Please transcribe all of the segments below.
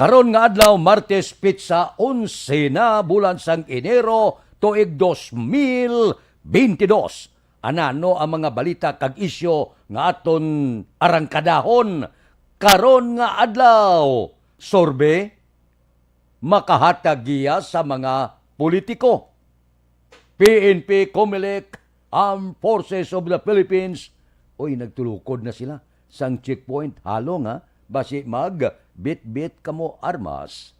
Karon nga adlaw Martes pitsa 11 na bulan sang Enero tuig 2022. Anano ang mga balita kag isyo nga aton arangkadahon karon nga adlaw? Sorbe makahatag giya sa mga politiko. PNP, COMELEC, Armed Forces of the Philippines, oy nagtulukod na sila sang checkpoint halo nga basi mag bit-bit kamo armas.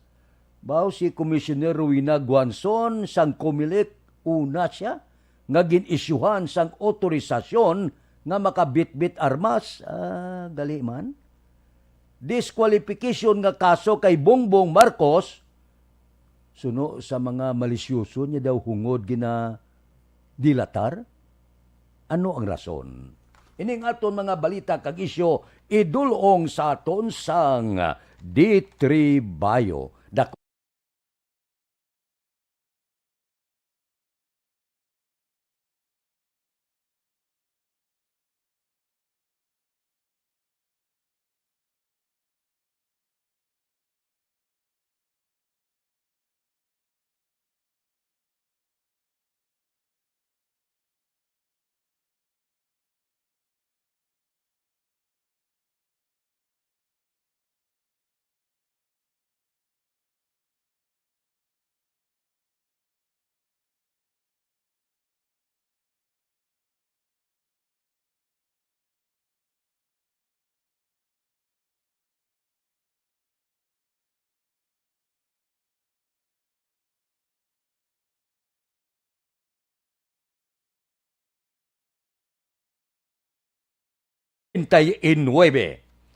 Baw si Commissioner Rowena Guanzon sang COMELEC una siya nga ginisyuhan sang otorisasyon nga makabit-bit armas. Gali man. Disqualification nga kaso kay Bongbong Marcos suno sa mga malisyoso niya daw hungod gina dilatar. Ano ang rason? Ining aton mga balita kag isyo idulong sa aton sang D3 Bio.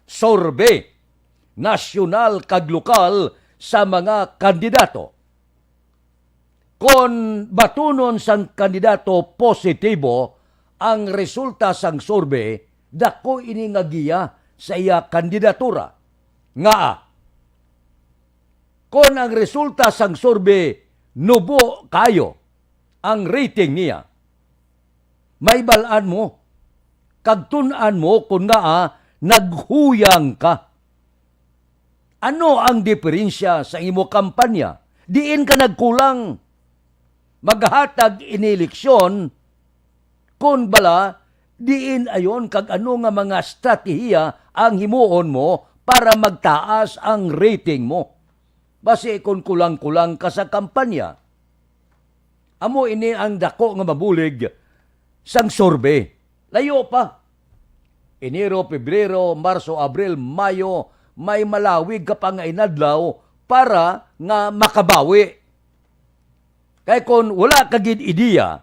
Sorbe nasyonal kag lokal sa mga kandidato. Kon batunon sang kandidato positibo ang resulta sang sorbe, dako ini nga giya sa iya kandidatura. Nga kon ang resulta sang sorbe nubo kayo ang rating niya, may balaan mo kag tun-an mo kung nga naghuyang ka. Ano ang diferensya sa imo kampanya? Diin ka nagkulang. Maghatag ineleksyon kung bala diin ayon kag ano nga mga strategiya ang himuon mo para magtaas ang rating mo. Basi kung kulang-kulang ka sa kampanya. Amo ini ang dako nga mabulig sang sorbe. Layo pa. Enero, Pebrero, Marso, Abril, Mayo, may malawig ka pa nga inadlaw para nga makabawi. Kaya kung wala kagid ideya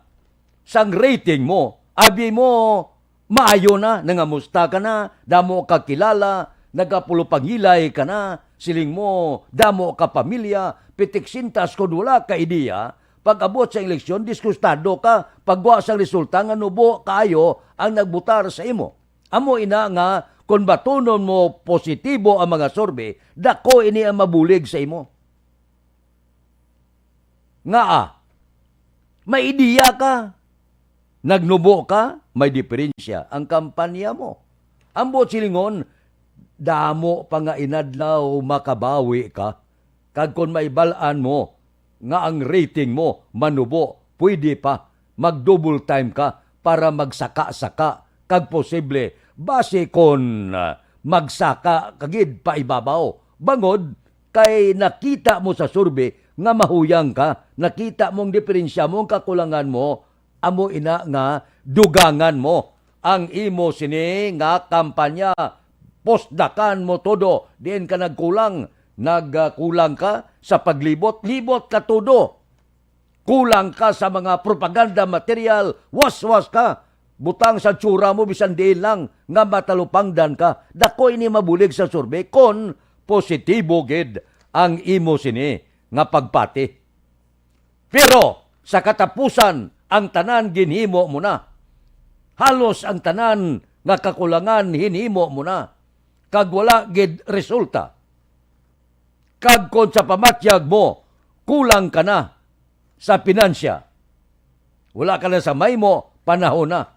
sang rating mo, abi mo maayo na, nangamusta ka na, damo ka kilala, nagapulupangilay ka na, siling mo, damo ka pamilya, pitiksintas kung wala ka ideya, pag abot sa eleksyon, diskustado ka, pagwa sa resulta nga nubo kayo ang nagbutar sa imo. Amo ina nga, kung batunon mo positibo ang mga sorbe, dako ini ang mabulig sa imo. Nga may ideya ka, nagnubo ka, may diferensya ang kampanya mo. Ambot silingon, damo pa nga inadlaw makabawi ka, kag kung may balaan mo, nga ang rating mo manubo, pwede pa mag-double time ka para magsaka-saka kag posible base kon magsaka kagid pa ibabaw. Bangod kay nakita mo sa survey nga mahuyang ka, nakita mong diferensya mong kakulangan mo, amo ina nga dugangan mo ang imo sini nga kampanya. Postdakan mo todo, diin ka nagkulang. Nagkulang ka sa paglibot-libot ka todo. Kulang ka sa mga propaganda material, was-was ka. Butang sa tsura mo, bisan diin lang, nga matalupangdan ka. Dako ini mabulig sa survey, kon positibo gid ang imo sini nga pagpati. Pero sa katapusan, ang tanan ginhimo mo na. Halos ang tanan nga kakulangan hinhimo mo na. Kag wala gid resulta. Kag kon sa pamatyag mo, kulang ka na sa pinansya. Wala ka na sa may mo, panahon na.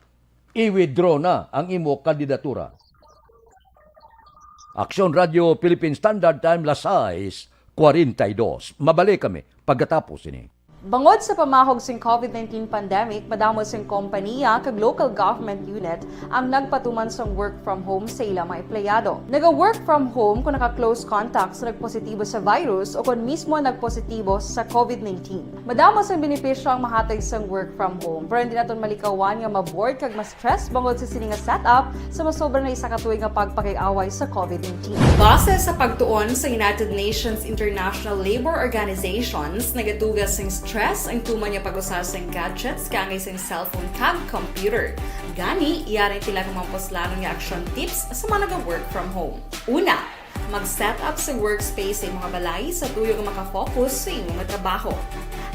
I-withdraw na ang imo kandidatura. Aksyon Radio Philippine Standard Time, las 6:42. Mabalik kami pagkatapos ini. Bangod sa pamahog sing COVID-19 pandemic, madamo sing kompanya kag local government unit ang nagpatuman sang work from home sa ilang mga empleyado. Naga-work from home kung naka-close contact sa nagpositibo sa virus o kung mismo nagpositibo sa COVID-19. Madamo sang benepisyo ang mahatag sang work from home, pero hindi naton malikawan nga ma-bored kag ma-stress bangod sa sini nga setup sa masobra na isa ka tuig nga pagpakiaway sa COVID-19. Base sa pagtuon sa United Nations International Labour Organizations, nagatugas sing stress ang tuman niya pag-usar sa gadgets kangay sa cellphone kag computer. Gani, iyarin tila ng mga poslanong nga action tips sa mga nag-work from home. Una, mag-set up sa workspace sa mga balay sa tuyo nga makafocus sa inyong trabaho.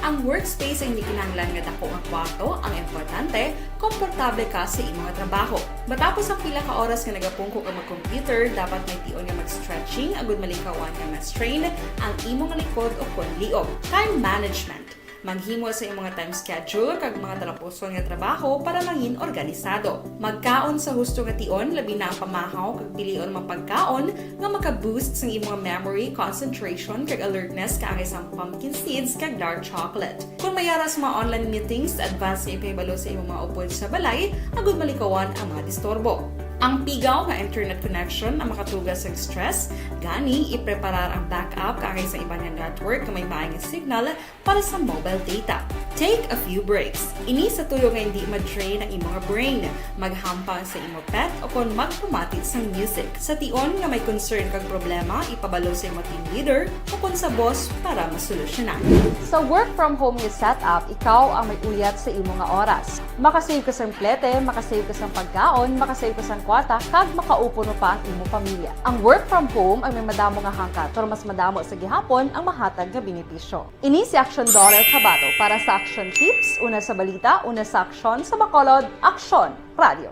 Ang workspace ay hindi kinahanglan nga dako ang kwarto, ang importante, komportable ka sa imong trabaho. Matapos ang pila ka oras nga nagapungko ka mag-computer, dapat may tion nga mag-stretching agud malikawan nga ma-strain ang imong likod o konliog. Time management. Manghimo sa imong time schedule kag mga talapuson nga trabaho para mangin organisado. Magkaon sa husto nga tion, labi na ang pamahaw kag pilion mapagkaon nga maka-boost sa imong memory, concentration kag alertness kaangay sa pumpkin seeds kag dark chocolate. Kung mayaras mga online meetings, advance sa ipahibalo sa imong mga upod sa balay, agud malikawan ang mga disturbo. Ang pigaw nga internet connection ang makatugas sa stress, gani ipreparar ang backup kaangay sa ibang network nga may maayong signal para sa mobile data. Take a few breaks. Ini sa tuyo nga hindi ma-drain ang imong brain, maghampang sa imong pet o kung magpumatit sa music. Sa tion nga may concern kag problema, ipabalo sa imong team leader o kung sa boss para masolusyonan. Sa work from home nga setup, ikaw ang may uyat sa imong nga oras. Makasave ka sa plete, makasave ka sa pagkaon, makasave ka sa kwata, kag makaupo no pa ang imong pamilya. Ang work from home ay may madamo nga hangkat, pero mas madamo sa gihapon ang mahatag nga benepisyo. Ini si Aksyon Dorel Cabato para sa Action Tips, una sa balita, una sa aksyon sa Bacolod, Aksyon Radio.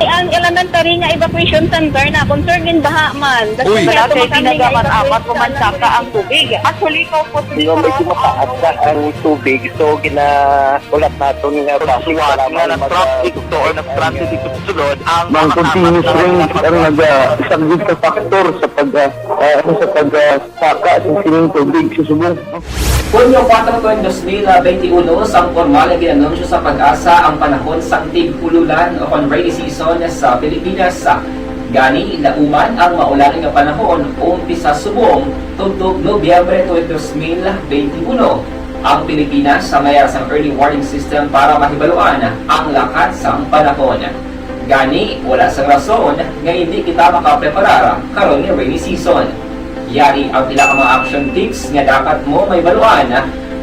Ang elementary nga evacuation center na concern din baha man. Uy, dati ginagamat-amat kumansaka ang tubig. Actually, ko po Hindi mo medyo mataas na ang tubig. So, ulat natin nga Siwat nga ng traffic to or ng traffic dito sa sulod ang Mang continuous rain ang nag-isang sa factor sa pagsaka sa sining tubig sa subong. Hunyo 4, 2021, sang formal na ginanunsyo sa pag-asa ang panahon sa tig-ululan o rainy season sa Pilipinas. Gani, lauman ang maulan nga panahon umpisa subong tugtog Nobyembre 2021. Ang Pilipinas sa mayroon sang early warning system para mahibaluan ang lakat sang panahon. Gani, wala sang rason nga hindi kita makapreparar karon nga rainy season. Yari ang pila ka mga action tips nga dapat mo may baluan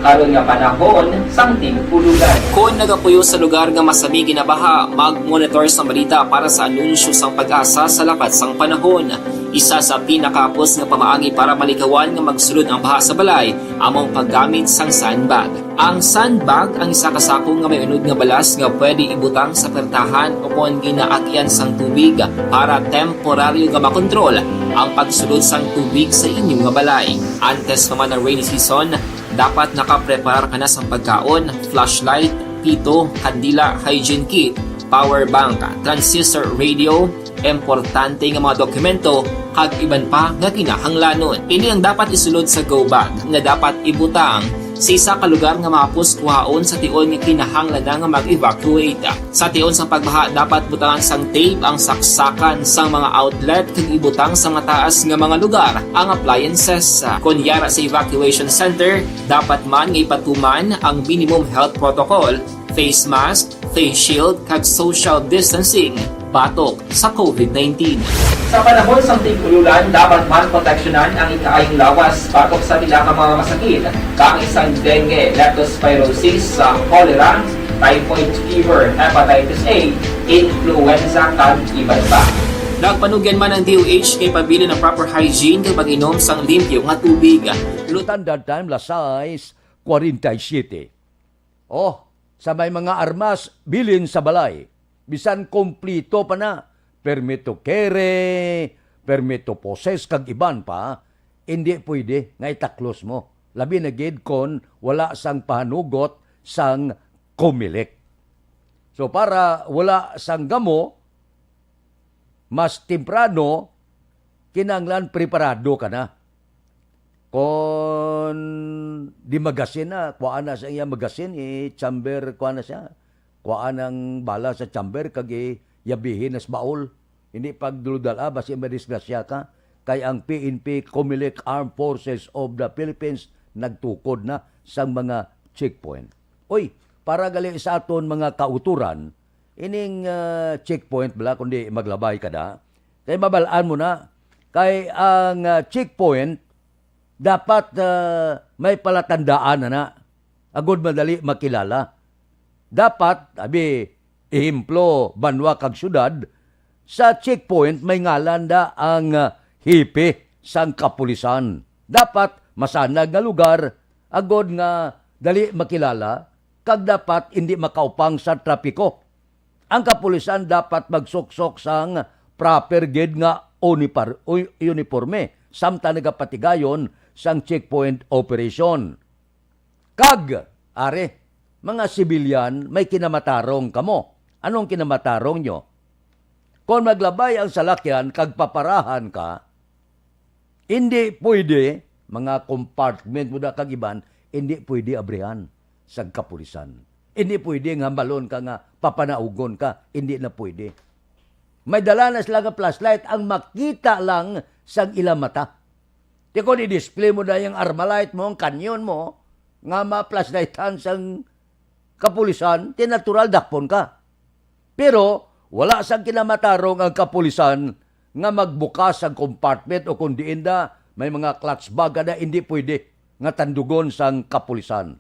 karon nga panahon sang tig-ululan. Kung nagapuyo sa lugar nga masabi ginabaha, mag-monitor sa balita para sa anunsyo sang pag-asa sa lakat sang panahon. Isa sa pinakapos nga pamaagi para malikawan nga magsulod ang baha sa balay, among paggamit sang sandbag. Ang sandbag ang isa ka sako nga may unod nga balas nga pwede ibutang sa pertahan o kung ginaagyan sang tubig para temporaryo nga makontrol ang pagsulod sang tubig sa inyong nga balay. Antes naman ng rainy season, dapat nakaprepare ka na sa pagkaon, flashlight, pito, kandila, hygiene kit, power bank, transistor radio, importante nga mga dokumento, kag iban pa nga kinahanglanon. Ini ang dapat isulod sa go bag nga dapat ibutang sa isa ka lugar nga mapos kuhaon sa tion nga kinahanglan nga mag-evacuate. Sa tion sa pagbaha, dapat butangan sang tape ang saksakan sa mga outlet kag ibutang sa mga taas nga mga lugar ang appliances. Kunyara sa evacuation center, dapat man nga ipatuman ang minimum health protocol, face mask, face shield kag social distancing batok sa COVID-19. Sa panahon sa tig-ululan, dapat man proteksyonan ang ikaayong lawas batok sa pila ka mga masakit, kang isang dengue, leptospirosis, cholera, typhoid fever, hepatitis A, influenza, kag iban pa. Nagpanugyan man ang DOH kay pabili ng proper hygiene kay pag-inom sang limpyo nga tubig. Standard time, las 6:47. Oh, sa may mga armas, bilin sa balay. Bisan komplito pa na. Permit to carry, permit to possess, kag iban pa, hindi pwede nga itaklos mo. Labi na gid kon wala sang pahanugot sang Comelec. So para wala sang gamo, mas temprano, kinanglan preparado ka na. Kung di magasin na, kuhaan na sa iya magasin, chamber, kuhaan na siya. Kuhaan ang bala sa chamber, kag yabihin as baol. Hindi pagduludala, basi madisgrasya ka. Kay ang PNP, Comelec Armed Forces of the Philippines, nagtukod na sa mga checkpoint. Uy, para gali sa aton mga kauturan, ining checkpoint bala, kundi maglabay ka na, kay mabalaan mo na, kay ang checkpoint, dapat may palatandaan na agud madali makilala. Dapat, ehemplo, banwa kag syudad, sa checkpoint may ngalan da ang hipe sang kapulisan. Dapat masanag nga lugar, agud nga dali makilala, kag dapat hindi makaupang sa trapiko. Ang kapulisan dapat magsuksok sang proper gid nga uniforme, samtang nagapatigayon sang checkpoint operation. Kag, mga sibilyan, may kinamatarong kamo. Anong kinamatarong nyo? Kung maglabay ang salakyan, kag paparahan ka, hindi pwede, mga compartment mo na kagiban, hindi pwede abrihan sa kapulisan. Hindi pwede nga balon ka nga, papanaugon ka, hindi na pwede. May dala na sila nga flashlight, ang makita lang sa ilang mata. Di ko di-display mo na yung armalite mo, ang kanyon mo, nga ma-flashlightan sa kapulisan, tinatural dakpon ka. Pero, wala sang kinamatarong ang kapulisan nga magbukas ang compartment o kundi inda may mga clutch bag na hindi pwede nga tandugon sang kapulisan.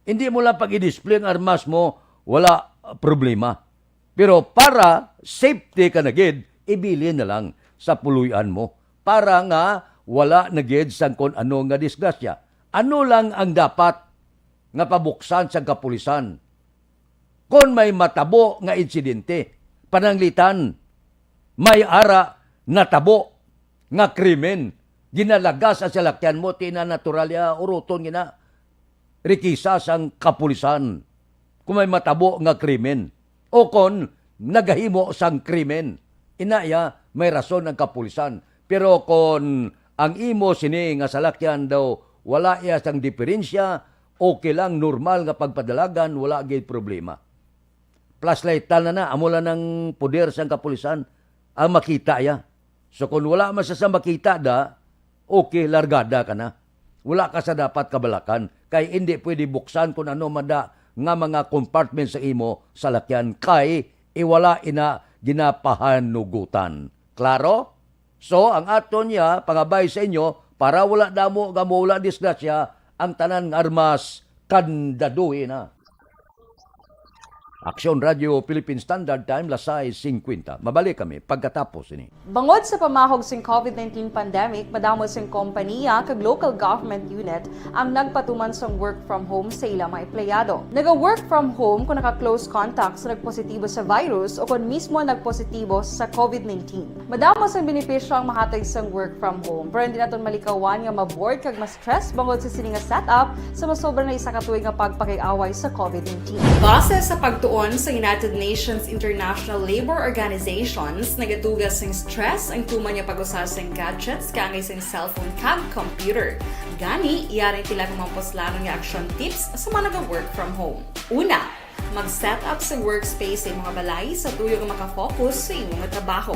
Hindi mo lang pag i-display ang armas mo, wala problema. Pero para safety ka na gid, ibili na lang sa puluyan mo para nga wala na gid sang kon ano nga disgrasya. Ano lang ang dapat nga pabuksan sa kapulisan? Kung may matabo nga insidente, pananglitan, may ara natabo nga krimen, ginalagas sa salakyan mo, tinanatural ya, uruton gina, rikisa sang kapulisan. Kung may matabo nga krimen, o kung nagahimo sang krimen, inaya, may rason ang kapulisan. Pero kung ang imo sini nga salakyan daw, wala iya sang diferensya, okay lang, normal nga pagpadalagan, wala gay problema. Flashlight na amula ng puder sang kapulisan, ang makita ya. So kung wala man sa makita da, okay, largada ka na. Wala ka sa dapat kabalakan. Kay hindi pwede buksan kung ano mada nga mga compartment sa imo sa lakyan. Kay iwala ina ginapahanugutan. Klaro? So ang aton niya, pangabay sa inyo, para wala damo, wala disgrasya, ang tanan ng armas, kandaduhin na. Aksyon Radio Philippine Standard Time, Lasay 50. Mabalik kami pagkatapos ini. Bangod sa pamahog sing COVID-19 pandemic, madamo sing kompanya kag local government unit ang nagpatuman sang work from home sa ilang mga empleyado. Naga-work from home kung naka-close contacts na nagpositibo sa virus o kung mismo nagpositibo sa COVID-19. Madamo sang benepisyo ang mahatag sang work from home, pero hindi naton malikawan nga ma-bored kag ma-stress bangod sa sini nga setup sa masobra na isa ka tuig nga pagpakiaway sa COVID-19. Base sa pagtuon sa United Nations International Labor Organizations, nagatugas ng stress ang tuman niya pag-usas ng gadgets kangay sa cellphone kag computer. Gani, iyarin tila kung maposlanong nga action tips sa mga nag-work from home. Una, mag-set up sa workspace sa mga balay sa tuyo nga makafocus sa imong trabaho.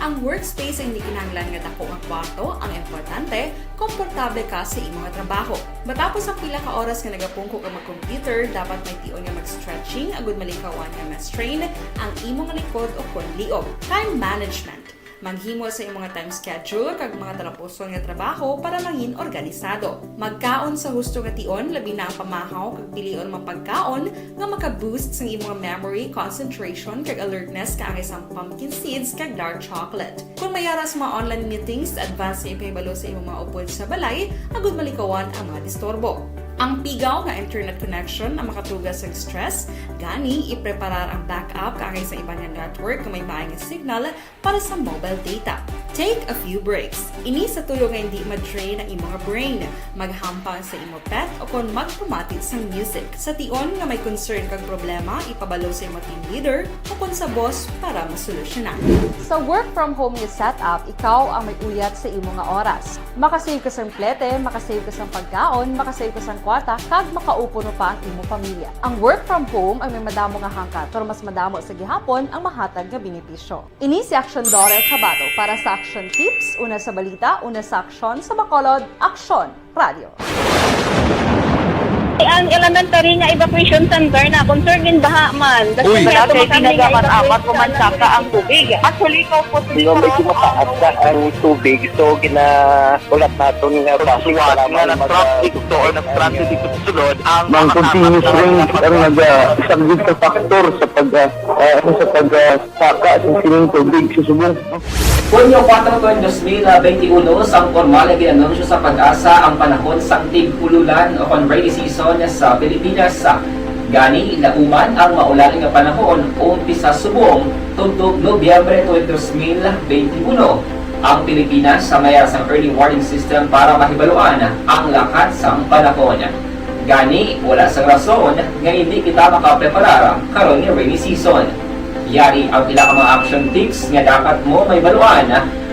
Ang workspace ay hindi kinahanglan nga dako nga kwarto, ang importante, komportable ka sa imong trabaho. Matapos ang pila ka oras nga nagapungko ka mag-computer, dapat may tion nga mag-stretching agud malikawan nga ma-strain ang imong likod o konliog. Time management. Maghimo sa imong time schedule kag mga talapuson nga trabaho para mangin organisado. Magkaon sa husto nga tion, labi na ang pamahaw kag pilion mapagkaon nga maka-boost sa imong memory, concentration kag alertness kaangay sa pumpkin seeds kag dark chocolate. Kung mayara sa mga online meetings, advance sa ipahibalo sa imong mga upod sa balay, agud malikawan ang mga disturbo. Ang pigaw nga internet connection ang makatugas sa stress, gani ipreparar ang backup kaagay sa ibang nga network nga may maayong signal para sa mobile data. Take a few breaks. Ini sa tuyo nga hindi ma-drain ang imong brain, maghampang sa imo pet o kon magpamati sa music. Sa tion nga may concern kag problema, ipabalo sa imo team leader o kon sa boss para masolusyonan. Sa work from home nga setup, ikaw ang may uyat sa imo nga oras. Makasave ka sa plete, makasave ka sa pagkaon, makasave ka sa kwarta, kag makaupo no pa ang imo pamilya. Ang work from home ay may madamo nga hangkat, pero mas madamo sa gihapon ang mahatag nga benepisyo. Ini si Action Dorel Cabato para sa Action Tips, una sa balita, una sa aksyon, sa Bacolod, Aksyon Radio. Ang elementary nga evacuation center na concern din baha man. Uy! Kasi tinagaman apat kumansaka ang tubig. Actually, ikaw po So, medyo mataas na ang tubig. So, ulat natin nga Pasuwat nga nag-traffic to or nag-transit dito sa sulod ang Mang continuous rain ang nag-subject sa factor sa pagsaka sa siling tubig sa subong. Hunyo 4 2021, sang formal na ginanunsyo sa pag-asa ang panahon sa tig-ululan o kon rainy season sa Pilipinas. Gani, lauman ang maulan nga panahon umpisa subong tugtog Nobyembre 2021. Ang Pilipinas sa mayas ang early warning system para mahibaluan ang lakat sa panahon. Gani, wala sa rason nga hindi kita makapreparar karon nga rainy season. Yari ang pila ka mga action tips nga dapat mo may baluan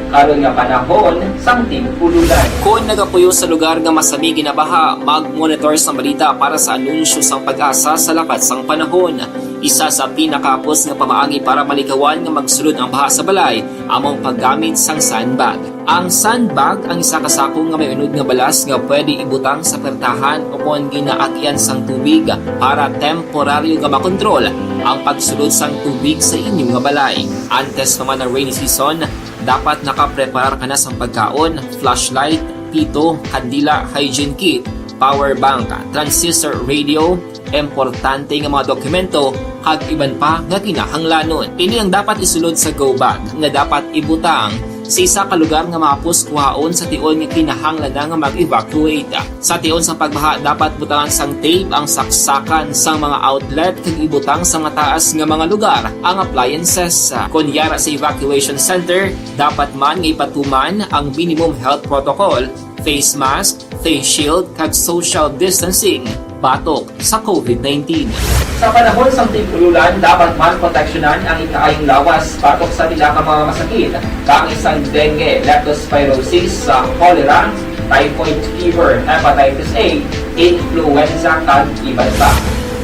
karon nga panahon sang tig-ululan. Kung nagapuyo sa lugar nga masami ginabaha, mag-monitor sa balita para sa anunsyo sang pag-asa sa lakat sang panahon. Isa sa pinakapos nga pamaagi para malikawan nga magsulod ang baha sa balay, among paggamit sang sandbag. Ang sandbag ang isa ka sako nga may unod nga balas nga pwede ibutang sa pertahan o kung ginaagyan sang tubig para temporaryo nga makontrol ang pagsulod sang tubig sa inyong nga balay. Antes naman ng rainy season, dapat nakapreparar ka na sa pagkaon, flashlight, pito, kandila, hygiene kit, power bank, transistor radio, importante nga mga dokumento, kag iban pa nga kinahanglanon. Ini ang dapat isulod sa go bag nga dapat ibutang sa isa ka lugar nga mapos kuhaon sa tion nga kinahanglan nga mag-evacuate. Sa tion sa pagbaha dapat butangan sang tape ang saksakan sang mga outlet kag ibutang sa mataas nga mga lugar ang appliances. Kunyara sa evacuation center, dapat man nga ipatuman ang minimum health protocol, face mask, face shield kag social distancing batok sa COVID-19. Sa panahon sa tig-ululan, dapat man proteksyonan ang ikaayong lawas batok sa pila ka mga masakit, kang isang dengue, leptospirosis, cholera, typhoid fever, hepatitis A, influenza, kag iban pa.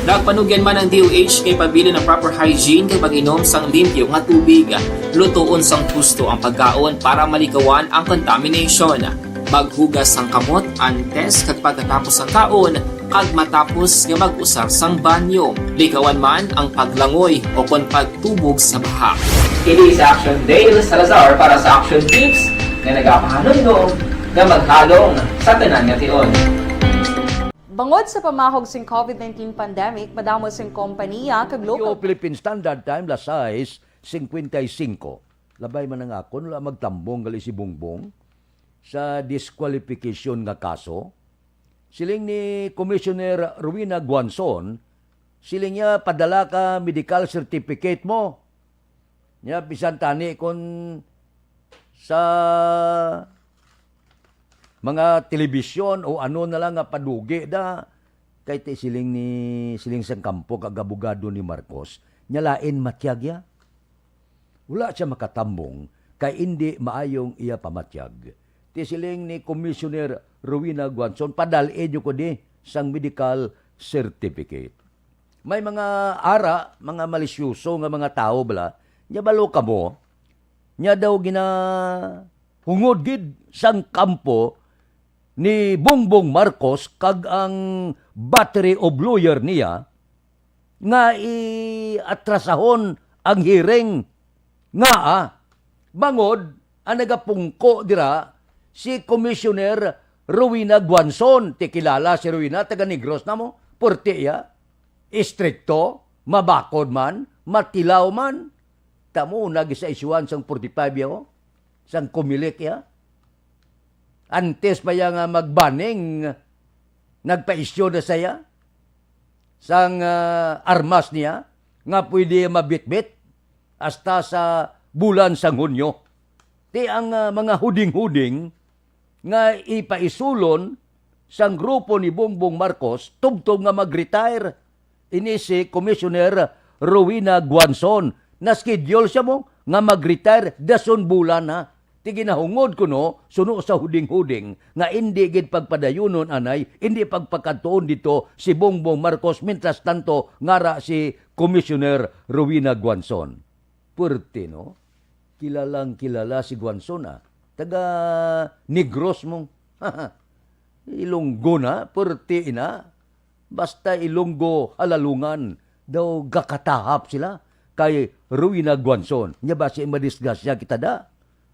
Nagpanugyan man ang DOH kay pabili ng proper hygiene kay pag-inom sang limpyo nga tubig. Lutuon sang gusto ang pagkaon para malikawan ang contamination. Maghugas sang kamot antes kag pagkatapos ang kaon kag matapos nga mag-usar sang banyo. Likawan man ang paglangoy o kon pagtubog sa baha. Kini sa Action Dale Salazar para sa Action Tips nga nagapahanundong nga maghalong sa tanan nga tion. Bangod sa pamahog sing COVID-19 pandemic, madamo sing kompanya kag Yung local Philippine Standard Time, las 6:55. Labay man ang akon, wala magtambong gali si Bongbong sa disqualification nga kaso. Siling ni Commissioner Rowena Guanzon, siling niya padala ka medical certificate mo. Niya bisan tani kon sa mga telebisyon o ano na lang nga padugi da kay ti siling sang kampo kag abogado ni Marcos nya lain matyag ya. Wala siya makatambong kay hindi maayong iya pamatyag. Ti siling ni Commissioner Rowena Guanzon padalin ko di sang medical certificate. May mga ara, mga malisyoso nga mga tao bala, nya balo ka mo, nya daw gina hungod gid sang kampo ni Bongbong Marcos kag ang battery of lawyer niya nga i-atrasahon ang hearing nga bangod ang nagapungko dira si Commissioner Rowena Guanzon. Ti kilala si Rowena, taga Negros na mo, portiya, istrikto, mabakod man, matilaw man. Tamo, nagisa isyuan sang 45 yaw, sang kumilik ya. Antes pa nga magbaning nagpa-issue na saya sang armas niya nga pwede mabitbit hasta sa bulan sang Hunyo. Ti ang mga huding-huding nga ipaisulon sang grupo ni Bongbong Marcos tubtog nga mag-retire. Ini si Commissioner Rowena Guanzon. Na-schedule siya mo nga mag-retire dason bulan na. Ti ginahungod ko no, suno sa huding-huding nga hindi gid pagpadayunon anay, hindi pagpakatuon dito si Bongbong Marcos mientras tanto ngara si Commissioner Rowena Guanzon. Purti no? Kilalang kilala si Guanzon taga Negros mong. Ilonggo na, purti ina. Basta Ilonggo halalungan daw gakatahap sila kay Rowena Guanzon. Nya ba si madisgrasya kita da?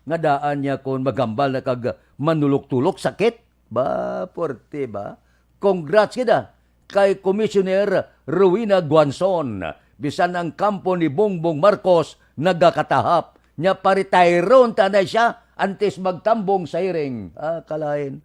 Nga daan niya kung magambal na kag manulok-tulok sakit. Ba, purti ba? Congrats kita kay Commissioner Rowena Guanzon. Bisan ang kampo ni Bongbong Marcos nagakatahap. Nya paritayron tanay siya antes magtambong sa hearing. Kalain.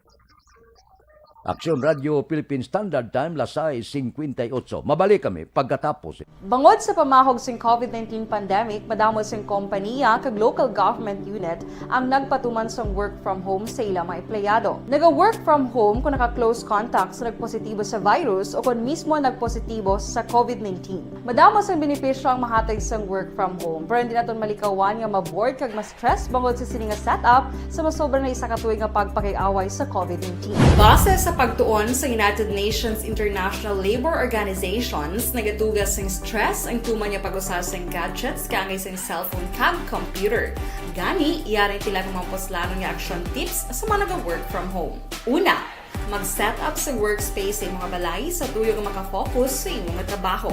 Aksyon Radio Philippine Standard Time, Lasay 58. Mabalik kami pagkatapos. Bangod sa pamahog sing COVID-19 pandemic, madamo sing kompanya kag local government unit ang nagpatuman sang work from home sa ilang mga empleyado. Naga-work from home kung naka-close contact sa nagpositibo sa virus o kung mismo nagpositibo sa COVID-19. Madamo sang benepisyo ang mahatag sang work from home, pero hindi naton malikawan nga ma-bored kag ma-stress bangod sa sini nga setup sa masobra na isa ka tuig nga pagpakiaway sa COVID-19. Base sa pagtuon sa United Nations International Labour Organizations, nagatugas ng stress ang tuman niya pag-usar sa gadgets kangay sa cellphone kag computer. Gani, iyarin tila ng mga poslanong nga action tips sa mga nag-work from home. Una, mag-set up sa workspace sa mga balay sa tuyo nga makafocus sa imong trabaho.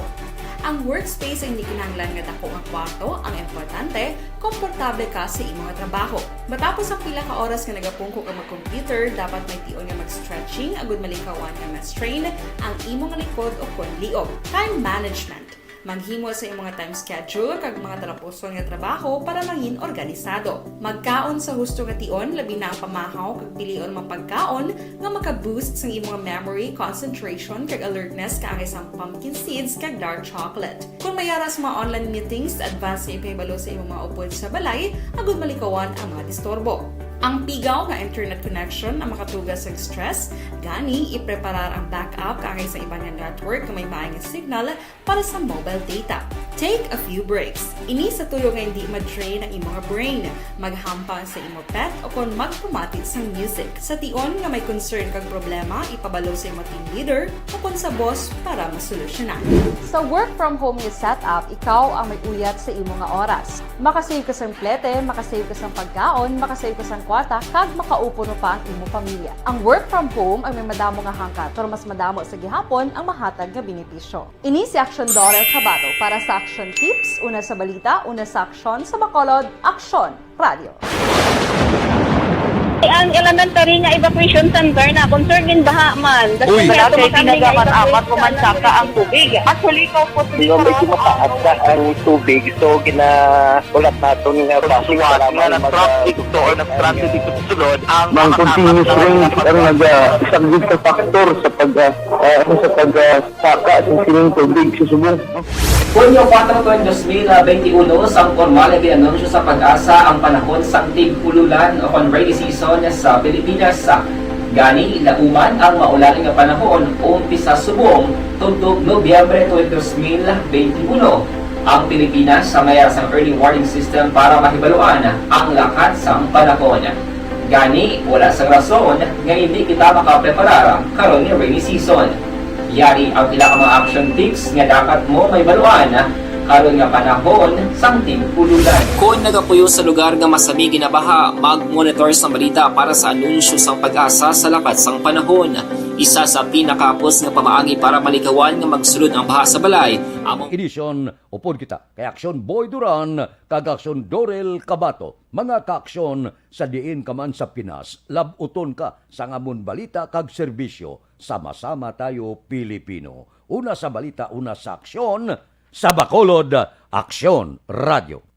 Ang workspace ay hindi kinahanglan nga dako nga kwarto, ang importante, komportable ka sa imong trabaho. Matapos ang pila ka oras nga nagapungko ka mag-computer, dapat may tion nga mag-stretching agud malikawan nga ma-strain ang imong likod o kon liog. Time management. Maghimo sa imong time schedule kag mga tarapuson nga trabaho para maging organisado. Magkaon sa husto nga tion, labi na ang pamahaw kag pilion mapagkaon nga maka-boost sa imong memory, concentration kag alertness kaangay sang pumpkin seeds kag dark chocolate. Kung mayara sa mga online meetings, advance nga ipahibalo sa imong mga upod sa balay, agud malikawan ang mga disturbo. Ang pigaw nga internet connection ang makatugas sa stress, gani ipreparar ang backup kaangay sa ibang network na may maayong signal para sa mobile data. Take a few breaks. Ini sa tuyo nga hindi ma-drain ang imong brain, maghampang sa imong pet o kung magpumatid sa music. Sa tion nga may concern kag problema, ipabalo sa imong team leader o kung sa boss para masolusyonan. Sa work from home nga setup, ikaw ang may uyat sa imong nga oras. Makasave ka sa plete, makasave ka sa pagkaon, makasave ka sa kwarta, kag makaupo no pa ang imong pamilya. Ang work from home ay may madamo nga hangkat, pero mas madamo sa gihapon ang mahatag nga benepisyo. Ini si Aksyon Dorel Cabato para sa Action Tips, una sa balita, una sa aksyon, sa Bacolod, Aksyon Radio. Ang elementary nga evacuation center na concern din baha man. Uy, Kasi tinagaman apat kumansaka ang tubig. Actually, ko po Di ba medyo mataas na ang tubig. So, ulat natin nga Pasuwat nga ng traffic to or ng transit dito sa sulod ang Mang continuous rain ang nag-isang sa factor sa pagsaka sa sining tubig sa subong. Hunyo 4, 2021, sang formal na ginanunsyo sa pag-asa ang panahon sang tig-ululan o kon rainy season sa Pilipinas. Gani, lauman ang maulaling nga panahon umpisa subong tugtog Nobyembre 2021. Ang Pilipinas sa mayroon sang early warning system para mahibaluan ang lakat sang panahon. Gani, wala sang rason nga hindi kita makapreparar karon ni rainy season. Yari ang pila ka mga action tips nga dapat mo may baluan karon nga panahon sang tig-ululan. Kung nagapuyo sa lugar nga masami ginabaha, mag-monitor sa balita para sa anunsyo sang pag-asa sa lakat sang panahon. Isa sa pinakapos nga pamaagi para malikawan nga magsulod ang baha sa balay. Among Edisyon, upod kita kay Aksyon Boy Duran, kag Aksyon Dorel Cabato. Mga kaaksyon sa diin ka man sa Pinas, labuton ka sa ngamon balita kag serbisyo. Sama-sama tayo Pilipino. Una sa balita, una sa aksyon, sa Bacolod, Aksyon Radio.